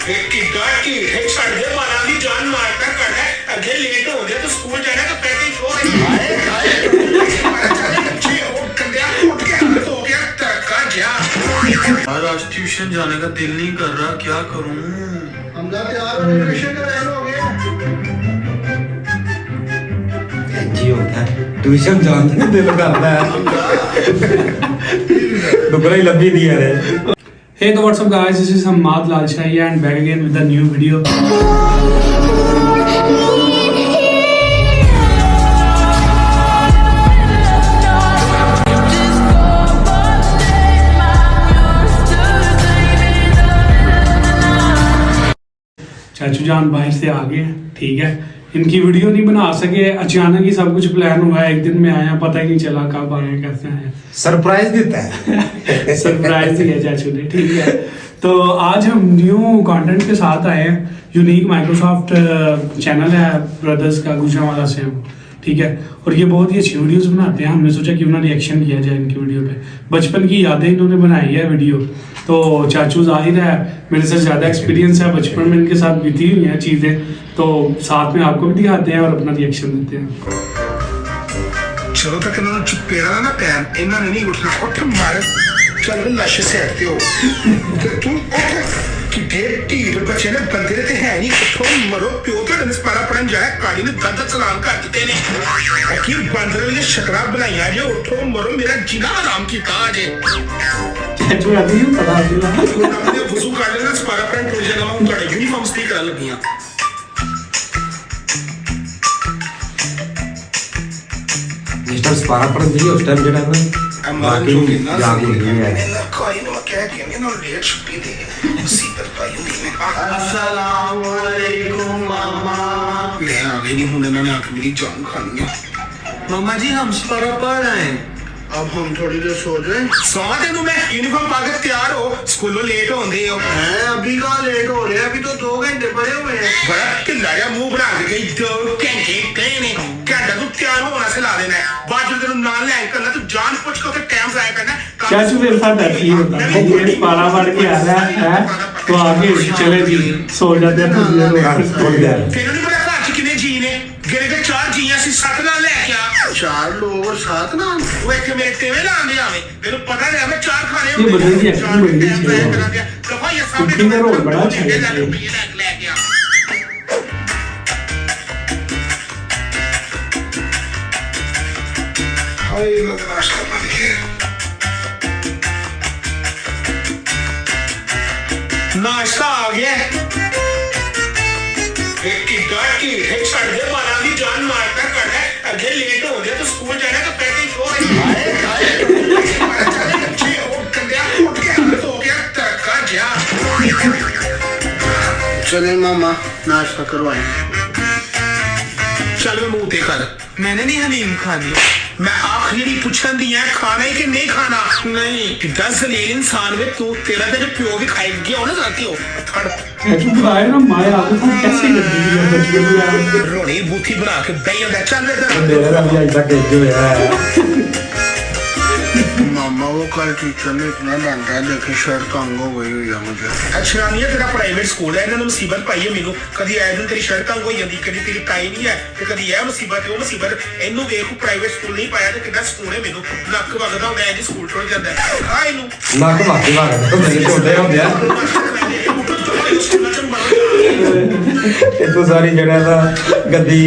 छड़ दे मारा दी जान मारता कर है अगे लेट हो गया तो स्कूल जाना तो प्रैक्टिस हो रही यार आज ट्यूशन जाने का दिल नहीं कर रहा, क्या करूं? हम तैयार हो ट्यूशन का टाइम हो गया। जी होता है ट्यूशन जाने का दिल करता है दुबरा ही लंबी दिया रे। Hey, so what's up guys, this is Hamad Lalshai and back again with a new video. चाचू जान बाहर से आ गए, ठीक है। इनकी वीडियो नहीं बना सके, अचानक ही सब कुछ प्लान हुआ है। एक दिन में आया, पता ही नहीं चला कब आए कैसे आए। सरप्राइज देता है सरप्राइज दिया चाचू ने, ठीक है। तो आज हम न्यू कंटेंट के साथ आए हैं। यूनिक माइक्रोसॉफ्ट चैनल है ब्रदर्स का, गुजरांवाला से हम, ठीक है। और ये बहुत ही अच्छी वीडियोस बनाते हैं। हमने सोचा कि उन्होंने रिएक्शन किया जाए इनकी वीडियो पे। बचपन की यादें इन्होंने बनाई है वीडियो। तो चाचू जाहिर है मेरे से ज़्यादा एक्सपीरियंस है, बचपन में इनके साथ बीती हुई हैं चीज़ें, तो साथ में आपको भी दिखाते हैं और अपना रिएक्शन देते हैं। चलो तक इन्होंने चुपेरा ना पैर इन्होंने नहीं उठना, उठ मार चल लाश से हटते हो तू कि ढील बच्चे ने बंदे ते है नहीं, उठो मरो प्यो तो डंस पारा पड़न जाए काली ने दर्द सलाम कर देते ने कि बंदर ने शकरा बनाया जो उठो मरो मेरा जिना आराम की ताज है। चाचू अभी पता दिला हमने वजू कर लेना पारा पड़न टूट जाएगा। हम ਤੁਹਾਡੇ यूनिफॉर्म स्टिक कर लगियां मिस्टर स्पारा पर भी उस टाइम जेड़ा ना बाकी जागू नहीं है कोई ना क्या कहने ना लेट छुट्टी दे मुसीबत पाई हुई है। अस्सलाम वालेकुम मामा। ले आ गई नहीं हुने ना आंख मेरी जान खानी है। मामा जी हम स्पारा पढ़ रहे हैं, अब हम थोड़ी देर सो जाए। सोमा तेनू मैं यूनिफॉर्म पा के तैयार हो, स्कूलों लेट होंदे हो। हैं अभी कहां लेट हो रहे हैं, अभी तो 2 घंटे पड़े हुए हैं। बड़ा ढिल्ला जा मुंह बना के गई 2 घंटे कहने घंटा तू तैयार होना से ला देना है। बाद जो तेनू नाल ले करना तू जान पूछ के टाइम जाया करना। चाचू मेरे साथ ऐसे ही होता है, ये पारा पढ़ के आ रहा है तो आगे चले जी सो जाते हैं। तेनू नहीं पता घर च कितने जी ने, गिरे के 4 जी हैं, 7 नाल ले क्या 4 लोग और 7 नाल वो एक में तेवे लांदे आवे तेनू पता नहीं हमें 4 खाने ये बदल दिया एक्शन बदल दी है। दफा ये कुकिंग का रोल बड़ा अच्छा है। ले के आ हाय नाश्ता बन गया। नाश्ता आ गया। एक की छड़ दे मारा दी जान मारता कर है अगे लेट हो गया तो स्कूल जाना तो प्रैक्टिस हो रही है। चले मामा नाश्ता करवाए। चल मैं मुंह कर, मैंने नहीं हलीम खानी। मैं आखिरी पूछन दी है खाना ही कि नहीं खाना। नहीं 10 जलील इंसान में तू तेरा तेरे प्यो भी खाई गया हो ना जाती हो थड़ चाचू खाए ना माया आपको तो कैसे लगी है बच्चे को यार। रोनी बूथी बना के बैठ जा चल इधर। मेरा तो अभी ऐसा कह जो है मामा वो कल टीचर ने इतना डांटा देखे शर्ट तंग हो गई हुई है मुझे। अच्छा नहीं है तेरा प्राइवेट स्कूल है, इन्होंने मुसीबत पाई है मेनू। कभी आए दिन तेरी शर्ट तंग हो जाती, कभी तेरी टाई नहीं है ते कभी है मुसीबत वो मुसीबत। इनू वेख प्राइवेट स्कूल नहीं पाया ते कितना सुकून है मेनू। नक वगदा होंदा है जी स्कूल छोड़ जाता है। हां इनू नाक वाके वाके तो मेरे छोटे होंदे आ ये तो सारी जगह दा गद्दी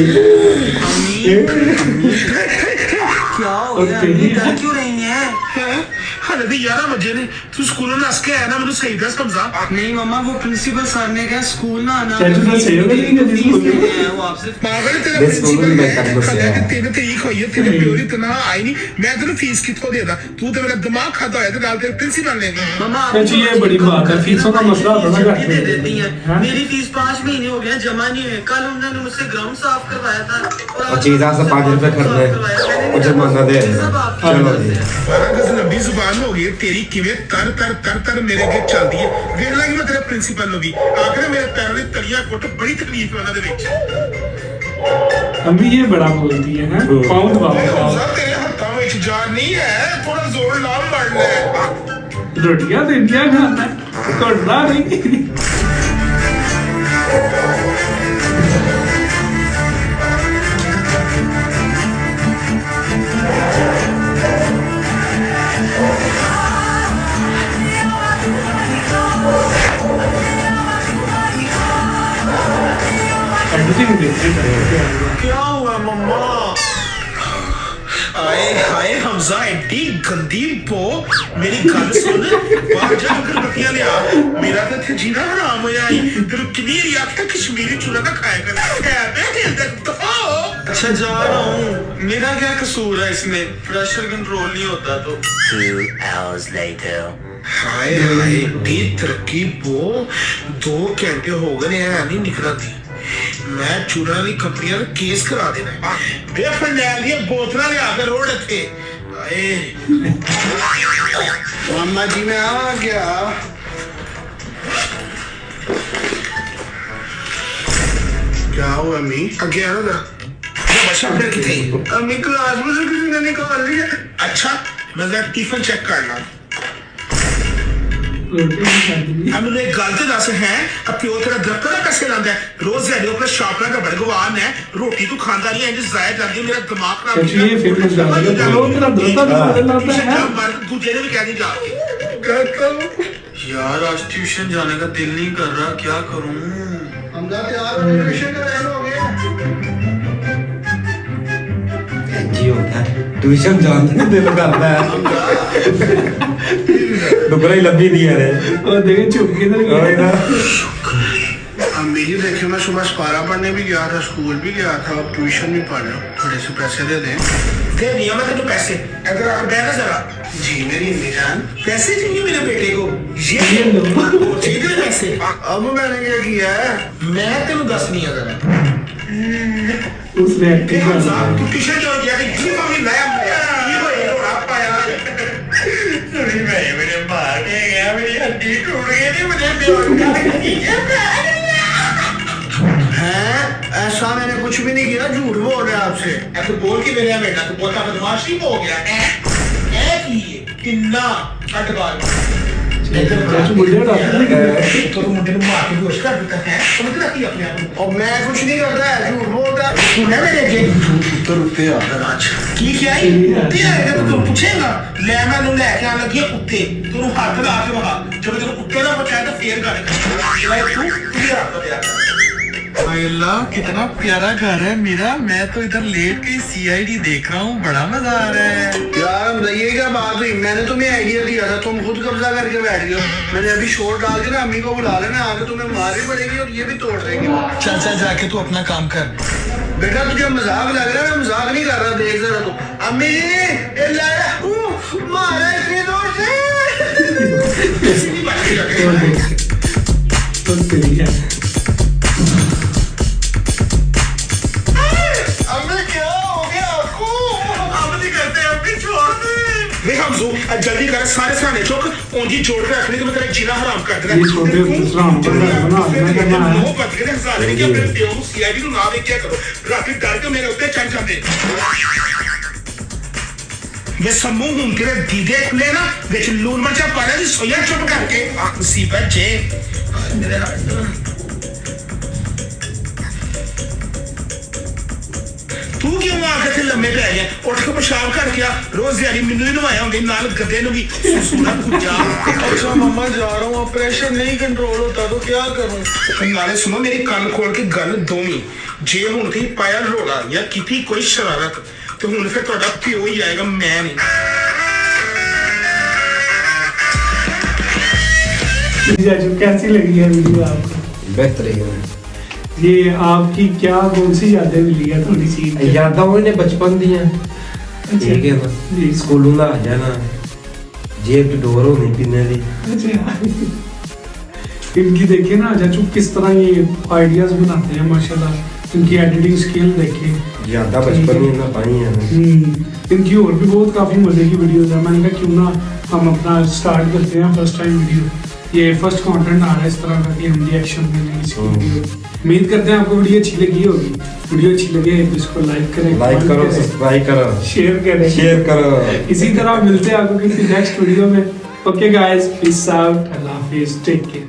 क्या हो गया, डर क्यों रही है? हाले तो 11 बजे ने तू स्कूल में नस के आया ना, मुझे सही दस समझा। नहीं मामा वो प्रिंसिपल सर ने कहा स्कूल ना आना। चाचू तो सही होगा लेकिन जल्दी स्कूल में वो आपसे पागल तेरा मैं स्कूल में मैं करने को प्रिंसिपल से है। तेरे तरीक होई है, तेरे प्योरी इतना आई नहीं। मैं तेरे फीस कितों देदा, तू तो मेरा दिमाग खाता है। तो नाल तेरे प्रिंसिपल ने मामा चाचू ये बड़ी बात है, फीसों का मसला होता है ना घर दे देती में। है। मेरी फीस 5 महीने हो गए जमा नहीं हुए। कल उन्होंने मुझसे ग्राउंड साफ करवाया था और चीज़ा से 5 रुपए खरीदे और जुर्माना दे चलो जी। बस लंबी जुबान हो गई तेरी किवे तर तर तर तर मेरे के चलती है। देख लांगी मैं तेरे प्रिंसिपल नु भी आखिर मेरे पैर में तलिया कोट बड़ी तकलीफ है उन्हां दे विच। अम्मी ये बड़ा बोलती है हैं पाउंड बाबा तेरे हाथों में जान नहीं है, थोड़ा जोर लाओ मारना है। रोटियां दे दिया खाना तोड़ना नहीं। एडिटिंग देखते हैं क्या हुआ मम्मा? आए हाय हमजा एडी गंदी बो मेरी गल सुन बाहर जा अगरबत्तियां लिया मेरा तो थे जीना हराम होया ही तेरे कितनी आख्या कश्मीरी चूल्हा ना खाया कर है मैं हिलदा तो अच्छा जा रहा हूँ, मेरा क्या कसूर है इसमें? प्रेशर कंट्रोल नहीं होता तो। 2 hours later. हाय हाय एडी तरक्की बो 2 घंटे हो गए हैं नहीं निकला थी मैं चूल्हा की कंपनियां केस करा देना बे फरनैल दी बोतलां ले आकर रोड थे आए मामा जी मैं आ गया क्या हुआ अम्मी आगे आ ना बच्चा फिर कितने अम्मी क्लास में से किसी ने निकाल लिया। अच्छा मैं जरा टिफिन चेक करना अब मुझे एक गल तो दस है अब प्यो तेरा दफ्तर का पैसे लांदा है रोज दिहाड़ी अपना शॉपरा का भड़कवान है रोटी तू खांदा नहीं है इंज जाया जाती है मेरा दिमाग खराब सच्ची ये फेमस जा रही है लोग तेरा दफ्तर का लाता है दूसरे ने भी कह दी जाके कहता हूँ यार आज ट्यूशन जाने का दिल नहीं कर रहा, क्या करूँ? हमजा तैयार हो ट्यूशन का टाइम हो गया जी होता है ट्यूशन जाने का दिल करता है दुबरा ही लंबी नहीं है रे और देखे चुप किधर गया ना अम्मी जी देखिए मैं सुबह स्पारा पढ़ने भी गया था स्कूल भी गया था अब ट्यूशन भी पढ़ लो थोड़े से पैसे दे दिया मैं तेरे पैसे अगर आप बैठा जरा जी मेरी अम्मी जान पैसे चाहिए मेरे बेटे को ये लो चाहिए पैसे अब मैंने क्या किया है मैं तेरे दस नहीं अगर उसने एक्टिंग कर तू ट्यूशन जो गया कि मम्मी लाया ये भाई रोड़ा पाया सुनी मैं मेरे मार के गया मेरी हड्डी टूट गई थी मुझे बेहोश हैं ऐसा मैंने कुछ भी नहीं किया झूठ बोल रहे आपसे ऐसे बोल के मेरे बेटा तू बोलता बदमाशी हो गया ऐ की किन्ना कटबाल तो मुंडे ने मार के बेहोश कर देता है समझ रखी अपने आप और मैं कुछ नहीं करता है झूठ बोलता तूने मेरे के उत्तर उत्ते आ राज की क्या है उत्ते आएगा तो पूछेगा ले मैं लेके आने लगी उत्ते तू हाथ ला के वहां जब तेरे उत्ते ना बचाया तो फेर गाने तू यार अल्लाह कितना प्यारा घर है मेरा, मैं तो इधर लेट के CID देख रहा हूँ, बड़ा मजा आ रहा है। यार ये क्या बात हुई मैंने तुम्हें आइडिया दिया था तुम खुद कब्जा करके बैठ गए मैंने अभी शोर डाल के ना अम्मी को बुला लेना आगे तुम्हें मार भी पड़ेगी और ये भी तोड़ देंगे चल चल जाके तू अपना काम कर। बेटा तुझे मजाक लग रहा है मैं मजाक नहीं कर रहा देख जरा तू अम्मी ये लाया मारा इतनी जोर से इसी बात तो तेरी है जल्दी कर सारे साने चौक ऊंची जोड़ के रखने तो मैं तेरा जीना हराम कर देना ये छोटे हराम बना करना है वो बच गए हजार ने कि अपने पियो को CID ਨੂੰ ਨਾ ਵੇਖਿਆ ਕਰੋ ਰਾਤੀ ਡਰ ਕੇ ਮੇਰੇ ਉੱਤੇ ਚੜ ਜਾਂਦੇ ਵੇ ਸਮੂਹ ਹੁਣ ਤੇਰੇ ਦੀਦੇ ਖੁੱਲੇ ਨਾ ਵਿੱਚ ਲੂਣ ਮਰਚਾ ਪਾ ਲੈ ਜੀ ਸੋਇਆ ਚੁੱਪ ਕਰਕੇ ਆ ਮੁਸੀਬਤ ਜੇ ਮੇਰੇ ਹੱਥ तू क्यों आके थे लम्बे पै गया उठ के पेशाब कर गया रोज दिहाड़ी मैनू ही नवाया होंगे नाल गद्दे नू भी सुना पूजा अच्छा मम्मा जा रहा हूँ, प्रेशर नहीं कंट्रोल होता तो क्या करूँ? नाले सुनो मेरी कान खोल के गल दोवी जे हुण कहीं पाया रोला या किती कोई शरारत तो हुण फिर तुहाडा प्यो ही आएगा मैं नहीं कैसी लगी है वीडियो आपको? बेहतरीन है ये आपकी क्या कौन सी यादें मिली है थोड़ी सी यादां ਉਹਨੇ ਬਚਪਨ ਦੀਆਂ ਠੀਕ ਹੈ ਨਾ जी ਸਕੂਲੋਂ ਦਾ ਆ ਜਾਣਾ जेब की डोर होनी पीने दी इनकी देखिए ना चाचू किस तरह ये आइडियाज बनाते हैं माशाल्लाह इनकी एडिटिंग स्किल देखिए यादा बचपन में ना पाई है इनकी और भी बहुत काफी मजे की वीडियोस है मैंने कहा क्यों ना हम अपना स्टार्ट करते हैं फर्स्ट टाइम वीडियो ये फर्स्ट कंटेंट आ रहा है इस तरह का कि हम रिएक्शन देंगे इसकी वीडियो उम्मीद करते हैं आपको वीडियो अच्छी लगी होगी वीडियो अच्छी लगे तो इसको लाइक करो सब्सक्राइब करो शेयर करो इसी तरह मिलते हैं आपको किसी नेक्स्ट वीडियो में ओके गाइस पीस आउट अल्लाह हाफिज टेक केयर